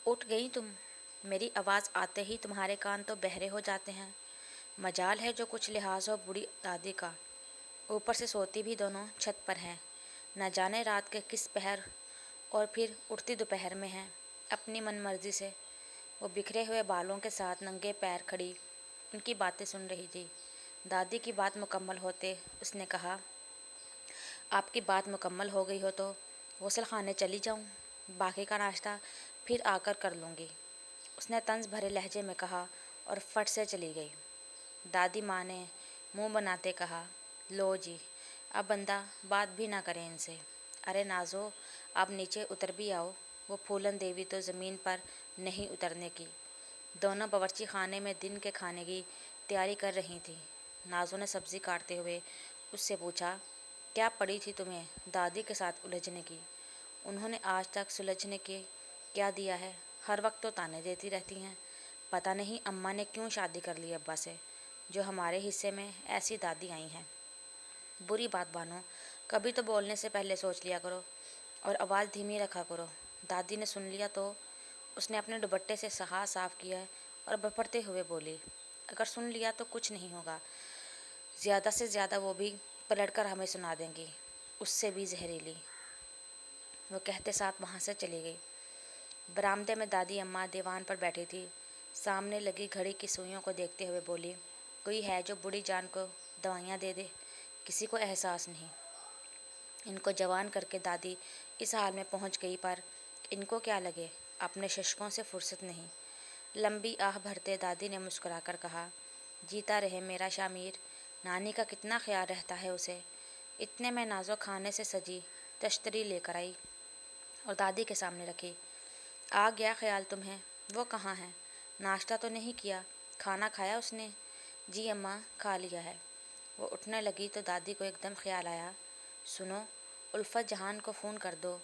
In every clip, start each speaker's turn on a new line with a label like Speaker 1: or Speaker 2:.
Speaker 1: اٹھ گئی تم؟ میری آواز آتے ہی تمہارے کان تو بہرے ہو جاتے ہیں۔ مجال ہے جو کچھ لحاظ ہو بوڑھی دادی کا۔ اوپر سے سوتی بھی دونوں چھت پر ہیں، نہ جانے رات کے کس پہر اور پھر اٹھتی دوپہر میں ہیں اپنی من مرضی سے۔ وہ بکھرے ہوئے بالوں کے ساتھ ننگے پیر کھڑی ان کی باتیں سن رہی تھی۔ دادی کی بات مکمل ہوتے اس نے کہا، آپ کی بات مکمل ہو گئی ہو تو غسل خانے چلی جاؤں، باقی کا ناشتہ پھر آ کر لوں گی، اس نے طنز بھرے لہجے میں کہا اور فٹ سے چلی گئی۔ دادی ماں نے منہ بناتے کہا، لو جی، اب بندہ بات بھی نہ کرے ان سے۔ ارے نازو، آپ نیچے اتر بھی آؤ۔ وہ پھولن دیوی تو زمین پر نہیں اترنے کی۔ دونوں باورچی خانے میں دن کے کھانے کی تیاری کر رہی تھیں۔ نازو نے سبزی کاٹتے ہوئے اس سے پوچھا، کیا پڑی تھی تمہیں دادی کے ساتھ الجھنے کی؟ انہوں نے آج تک سلجھنے کے کیا دیا ہے؟ ہر وقت تو تانے دیتی رہتی ہیں۔ پتہ نہیں اماں نے کیوں شادی کر لی ابا سے، جو ہمارے حصے میں ایسی دادی آئی ہیں۔ بری بات بانو، کبھی تو بولنے سے پہلے سوچ لیا کرو اور آواز دھیمی رکھا کرو۔ دادی نے سن لیا تو اس نے اپنے دوپٹے سے ہاتھ صاف کیا اور بپھرتے ہوئے بولی، اگر سن لیا تو کچھ نہیں ہوگا، زیادہ سے زیادہ وہ بھی پلٹ کر ہمیں سنا دیں گی، اس سے بھی زہریلی۔ وہ کہتے ساتھ وہاں سے چلی گئی۔ برآمدے میں دادی اماں دیوان پر بیٹھی تھی، سامنے لگی گھڑی کی سوئیوں کو دیکھتے ہوئے بولی، کوئی ہے جو بوڑھی جان کو دوائیاں دے دے؟ کسی کو احساس نہیں۔ ان کو جوان کر کے دادی اس حال میں پہنچ گئی، پر ان کو کیا لگے، اپنے ششکوں سے فرصت نہیں۔ لمبی آہ بھرتے دادی نے مسکرا کر کہا، جیتا رہے میرا شامیر، نانی کا کتنا خیال رہتا ہے اسے۔ اتنے میں نازو کھانے سے سجی تشتری لے کر آئی اور دادی کے سامنے رکھی۔ آ گیا خیال تمہیں؟ وہ کہاں ہے؟ ناشتہ تو نہیں کیا؟ کھانا کھایا اس نے؟ جی اماں، کھا لیا ہے۔ وہ اٹھنے لگی تو دادی کو ایک دم خیال آیا، سنو، الفت جہان کو فون کر دو،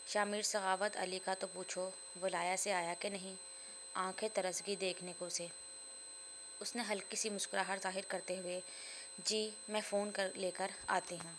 Speaker 1: شامیر سخاوت علی کا تو پوچھو وہ لایا سے آیا کہ نہیں۔ آنکھیں ترس گئی دیکھنے کو اسے۔ اس نے ہلکی سی مسکراہٹ ظاہر کرتے ہوئے، جی میں فون لے کر آتی ہوں۔